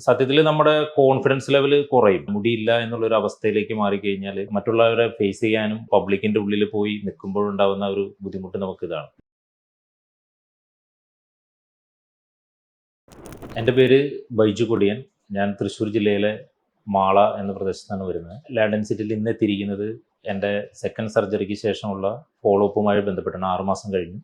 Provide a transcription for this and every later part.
സത്യത്തിൽ നമ്മുടെ confidence level കുറയും. മുടിയില്ല എന്നുള്ളൊരു അവസ്ഥയിലേക്ക് മാറിക്കഴിഞ്ഞാൽ മറ്റുള്ളവരെ ഫേസ് ചെയ്യാനും പബ്ലിക്കിന്റെ ഉള്ളിൽ പോയി നിൽക്കുമ്പോഴുണ്ടാവുന്ന ഒരു ബുദ്ധിമുട്ട് നമുക്കിതാണ്. എൻ്റെ പേര് ബൈജു കൊടിയൻ. ഞാൻ തൃശ്ശൂർ ജില്ലയിലെ മാള എന്ന പ്രദേശത്താണ് വരുന്നത്. ലാഡൻ സിറ്റിയിൽ ഇന്ന് എത്തിയിരിക്കുന്നത് എൻ്റെ സെക്കൻഡ് സർജറിക്ക് ശേഷമുള്ള ഫോളോ അപ്പുമായി ബന്ധപ്പെട്ടാണ്. 6 മാസം കഴിഞ്ഞു.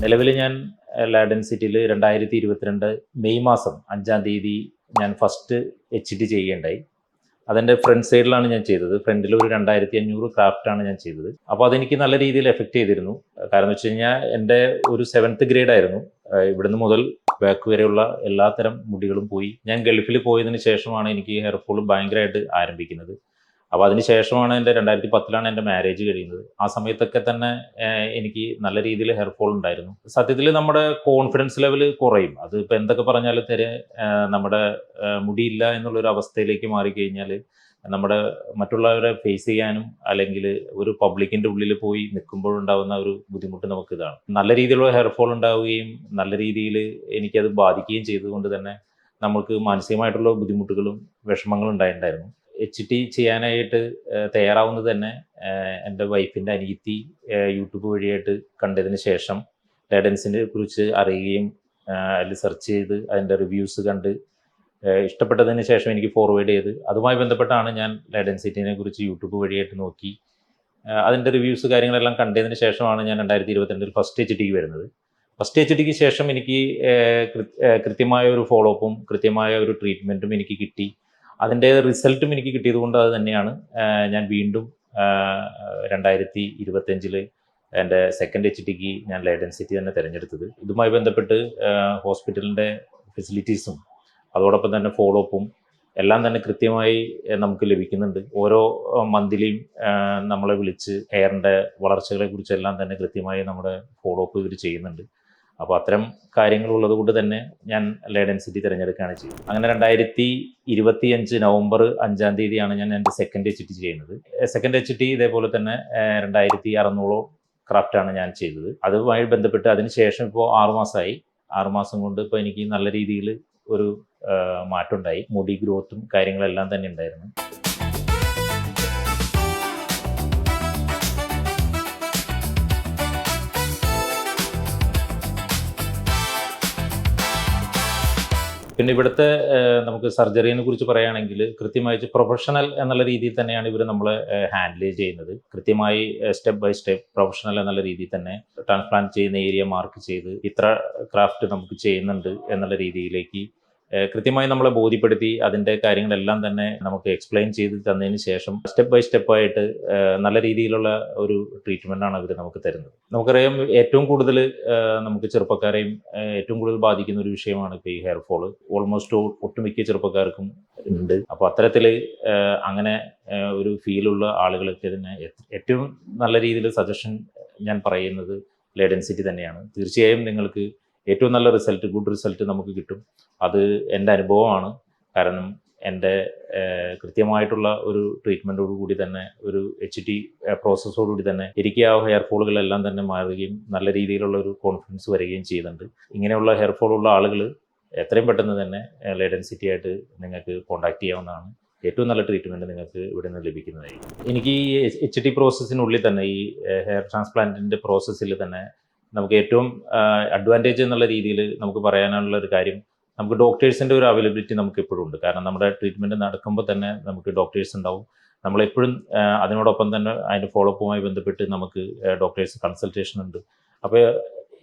നിലവിൽ ഞാൻ ലാഡൻ സിറ്റിയിൽ 2022 മെയ് മാസം 5-ാം തീയതി ഞാൻ ഫസ്റ്റ് HD ചെയ്യുകയുണ്ടായി. അതെൻ്റെ ഫ്രണ്ട് സൈഡിലാണ് ഞാൻ ചെയ്തത്. ഫ്രണ്ടിൽ ഒരു 2500 ക്രാഫ്റ്റാണ് ഞാൻ ചെയ്തത്. അപ്പോൾ അതെനിക്ക് നല്ല രീതിയിൽ എഫക്റ്റ് ചെയ്തിരുന്നു. കാരണം എന്ന് വെച്ച് കഴിഞ്ഞാൽ എൻ്റെ ഒരു 7th ഗ്രേഡ് ആയിരുന്നു. ഇവിടുന്ന് മുതൽ ബാക്ക് വരെയുള്ള എല്ലാത്തരം മുടികളും പോയി. ഞാൻ ഗൾഫിൽ പോയതിന് ശേഷമാണ് എനിക്ക് ഹെയർ ഫോൾ ഭയങ്കരമായിട്ട് ആരംഭിക്കുന്നത്. അപ്പോൾ അതിന് ശേഷമാണ് എൻ്റെ 2010 എൻ്റെ മാരേജ് കഴിയുന്നത്. ആ സമയത്തൊക്കെ തന്നെ എനിക്ക് നല്ല രീതിയിൽ ഹെയർ ഫോൾ ഉണ്ടായിരുന്നു. സത്യത്തിൽ നമ്മുടെ കോൺഫിഡൻസ് ലെവൽ കുറയും. അത് ഇപ്പോൾ എന്തൊക്കെ പറഞ്ഞാലും നമ്മുടെ മുടിയില്ല എന്നുള്ളൊരു അവസ്ഥയിലേക്ക് മാറിക്കഴിഞ്ഞാൽ നമ്മുടെ മറ്റുള്ളവരെ ഫേസ് ചെയ്യാനും അല്ലെങ്കിൽ ഒരു പബ്ലിക്കിൻ്റെ ഉള്ളിൽ പോയി നിൽക്കുമ്പോഴുണ്ടാകുന്ന ഒരു ബുദ്ധിമുട്ട് നമുക്കിതാണ്. നല്ല രീതിയിലുള്ള ഹെയർ ഫോൾ ഉണ്ടാവുകയും നല്ല രീതിയിൽ എനിക്കത് ബാധിക്കുകയും ചെയ്തുകൊണ്ട് തന്നെ നമുക്ക് മാനസികമായിട്ടുള്ള ബുദ്ധിമുട്ടുകളും വിഷമങ്ങളും ഉണ്ടായിട്ടുണ്ടായിരുന്നു. HD ചെയ്യാനായിട്ട് തയ്യാറാവുന്നത് തന്നെ എൻ്റെ വൈഫിൻ്റെ അനിയത്തി യൂട്യൂബ് വഴിയായിട്ട് കണ്ടതിന് ശേഷം ലാഡൻസിനെ കുറിച്ച് അറിയുകയും അതിൽ സെർച്ച് ചെയ്ത് അതിൻ്റെ റിവ്യൂസ് കണ്ട് ഇഷ്ടപ്പെട്ടതിന് ശേഷം എനിക്ക് ഫോർവേഡ് ചെയ്ത് അതുമായി ബന്ധപ്പെട്ടാണ് ഞാൻ ലാഡൻ സിറ്റിനെ കുറിച്ച് യൂട്യൂബ് വഴിയായിട്ട് നോക്കി അതിൻ്റെ റിവ്യൂസ് കാര്യങ്ങളെല്ലാം കണ്ടതിന് ശേഷമാണ് ഞാൻ 2022 ഫസ്റ്റ് HD വരുന്നത്. ഫസ്റ്റ് HD ശേഷം എനിക്ക് കൃത്യമായ ഒരു ഫോളോ അപ്പും കൃത്യമായ ഒരു ട്രീറ്റ്മെൻറ്റും എനിക്ക് കിട്ടി. അതിൻ്റെ റിസൾട്ടും എനിക്ക് കിട്ടിയത് കൊണ്ട് അത് തന്നെയാണ് ഞാൻ വീണ്ടും 2025 എൻ്റെ സെക്കൻഡ് HD ഞാൻ ലാഡൻ സിറ്റി തന്നെ തിരഞ്ഞെടുത്തത്. ഇതുമായി ബന്ധപ്പെട്ട് ഹോസ്പിറ്റലിൻ്റെ ഫെസിലിറ്റീസും അതോടൊപ്പം തന്നെ ഫോളോ അപ്പും എല്ലാം തന്നെ കൃത്യമായി നമുക്ക് ലഭിക്കുന്നുണ്ട്. ഓരോ മന്ത്ലിയും നമ്മളെ വിളിച്ച് ഹെയറിൻ്റെ വളർച്ചകളെ കുറിച്ചെല്ലാം തന്നെ കൃത്യമായി നമ്മുടെ ഫോളോ അപ്പ് ഇവർ ചെയ്യുന്നുണ്ട്. അപ്പോൾ അത്തരം കാര്യങ്ങളുള്ളത് കൊണ്ട് തന്നെ ഞാൻ ലാഡൻ സിറ്റി തിരഞ്ഞെടുക്കുകയാണ് ചെയ്യുന്നത്. അങ്ങനെ 2025 നവംബർ 5-ാം തീയതിയാണ് ഞാൻ എൻ്റെ സെക്കൻഡ് HD ചെയ്യുന്നത്. സെക്കൻഡ് HD ഇതേപോലെ തന്നെ 2600 ക്രാഫ്റ്റാണ് ഞാൻ ചെയ്തത്. അതുമായി ബന്ധപ്പെട്ട് അതിന് ശേഷം ഇപ്പോൾ 6 മാസമായി. 6 മാസം കൊണ്ട് ഇപ്പോൾ എനിക്ക് നല്ല രീതിയിൽ ഒരു മാറ്റമുണ്ടായി. മുടി ഗ്രോത്തും കാര്യങ്ങളെല്ലാം തന്നെ ഉണ്ടായിരുന്നു. പിന്നെ ഇവിടുത്തെ നമുക്ക് സർജറിനെ കുറിച്ച് പറയുകയാണെങ്കിൽ കൃത്യമായി പ്രൊഫഷണൽ എന്നുള്ള രീതിയിൽ തന്നെയാണ് ഇവർ നമ്മളെ ഹാൻഡിൽ ചെയ്യുന്നത്. കൃത്യമായി സ്റ്റെപ്പ് ബൈ സ്റ്റെപ്പ് പ്രൊഫഷണൽ എന്നുള്ള രീതിയിൽ തന്നെ ട്രാൻസ്പ്ലാന്റ് ചെയ്യുന്ന ഏരിയ മാർക്ക് ചെയ്ത് ഇത്ര ക്രാഫ്റ്റ് നമുക്ക് ചെയ്യുന്നുണ്ട് എന്നുള്ള രീതിയിലേക്ക് കൃത്യമായി നമ്മളെ ബോധ്യപ്പെടുത്തി അതിൻ്റെ കാര്യങ്ങളെല്ലാം തന്നെ നമുക്ക് എക്സ്പ്ലെയിൻ ചെയ്ത് തന്നതിന് ശേഷം സ്റ്റെപ്പ് ബൈ സ്റ്റെപ്പായിട്ട് നല്ല രീതിയിലുള്ള ഒരു ട്രീറ്റ്മെൻറ്റാണ് അവർ നമുക്ക് തരുന്നത്. നമുക്കറിയാം ഏറ്റവും കൂടുതൽ നമുക്ക് ചെറുപ്പക്കാരെയും ഏറ്റവും കൂടുതൽ ബാധിക്കുന്ന ഒരു വിഷയമാണ് ഇപ്പോൾ ഈ ഹെയർ ഫോള്. ഓൾമോസ്റ്റ് ഒട്ടുമിക്ക ചെറുപ്പക്കാർക്കും ഉണ്ട്. അപ്പോൾ അത്തരത്തിൽ അങ്ങനെ ഒരു ഫീലുള്ള ആളുകൾക്ക് ഇതിനെ ഏറ്റവും നല്ല രീതിയിൽ സജഷൻ ഞാൻ പറയുന്നത് ലാഡൻ സിറ്റി തന്നെയാണ്. തീർച്ചയായും നിങ്ങൾക്ക് ഏറ്റവും നല്ല റിസൾട്ട്, ഗുഡ് റിസൾട്ട് നമുക്ക് കിട്ടും. അത് എൻ്റെ അനുഭവമാണ്. കാരണം എൻ്റെ കൃത്യമായിട്ടുള്ള ഒരു ട്രീറ്റ്മെൻറ്റോടു കൂടി തന്നെ ഒരു HD പ്രോസസ്സോടുകൂടി തന്നെ എനിക്ക് ആ ഹെയർ ഫോളുകളെല്ലാം തന്നെ മാറുകയും നല്ല രീതിയിലുള്ള ഒരു കോൺഫിഡൻസ് വരികയും ചെയ്യുന്നുണ്ട്. ഇങ്ങനെയുള്ള ഹെയർ ഫോളുള്ള ആളുകൾ എത്രയും പെട്ടെന്ന് തന്നെ ലാഡൻ സിറ്റി ആയിട്ട് നിങ്ങൾക്ക് കോൺടാക്ട് ചെയ്യാവുന്നതാണ്. ഏറ്റവും നല്ല ട്രീറ്റ്മെൻറ്റ് നിങ്ങൾക്ക് ഇവിടെ നിന്ന് ലഭിക്കുന്നതായിരിക്കും. എനിക്ക് ഈ HD പ്രോസസ്സിനുള്ളിൽ തന്നെ ഈ ഹെയർ ട്രാൻസ്പ്ലാന്റിൻ്റെ പ്രോസസ്സിൽ തന്നെ നമുക്ക് ഏറ്റവും അഡ്വാൻറ്റേജ് എന്നുള്ള രീതിയിൽ നമുക്ക് പറയാനുള്ള ഒരു കാര്യം, നമുക്ക് ഡോക്ടേഴ്സിൻ്റെ ഒരു അവൈലബിലിറ്റി നമുക്ക് എപ്പോഴും ഉണ്ട്. കാരണം നമ്മുടെ ട്രീറ്റ്മെൻറ്റ് നടക്കുമ്പോൾ തന്നെ നമുക്ക് ഡോക്ടേഴ്സ് ഉണ്ടാവും. നമ്മളെപ്പോഴും അതിനോടൊപ്പം തന്നെ അതിൻ്റെ ഫോളോ അപ്പുമായി ബന്ധപ്പെട്ട് നമുക്ക് ഡോക്ടേഴ്സ് കൺസൾട്ടേഷൻ ഉണ്ട്. അപ്പോൾ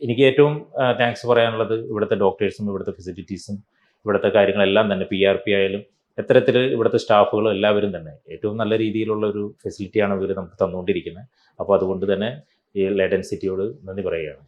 എനിക്ക് ഏറ്റവും താങ്ക്സ് പറയാനുള്ളത് ഇവിടുത്തെ ഡോക്ടേഴ്സും ഇവിടുത്തെ ഫെസിലിറ്റീസും ഇവിടുത്തെ കാര്യങ്ങളെല്ലാം തന്നെ PRP ആയാലും ഇത്തരത്തിൽ ഇവിടുത്തെ സ്റ്റാഫുകളും എല്ലാവരും തന്നെ ഏറ്റവും നല്ല രീതിയിലുള്ള ഒരു ഫെസിലിറ്റിയാണ് ഇവർ നമുക്ക് തന്നുകൊണ്ടിരിക്കുന്നത്. അപ്പോൾ അതുകൊണ്ട് തന്നെ ഈ ലാഡൻ സിറ്റിയോട് നന്ദി പറയുകയാണ്.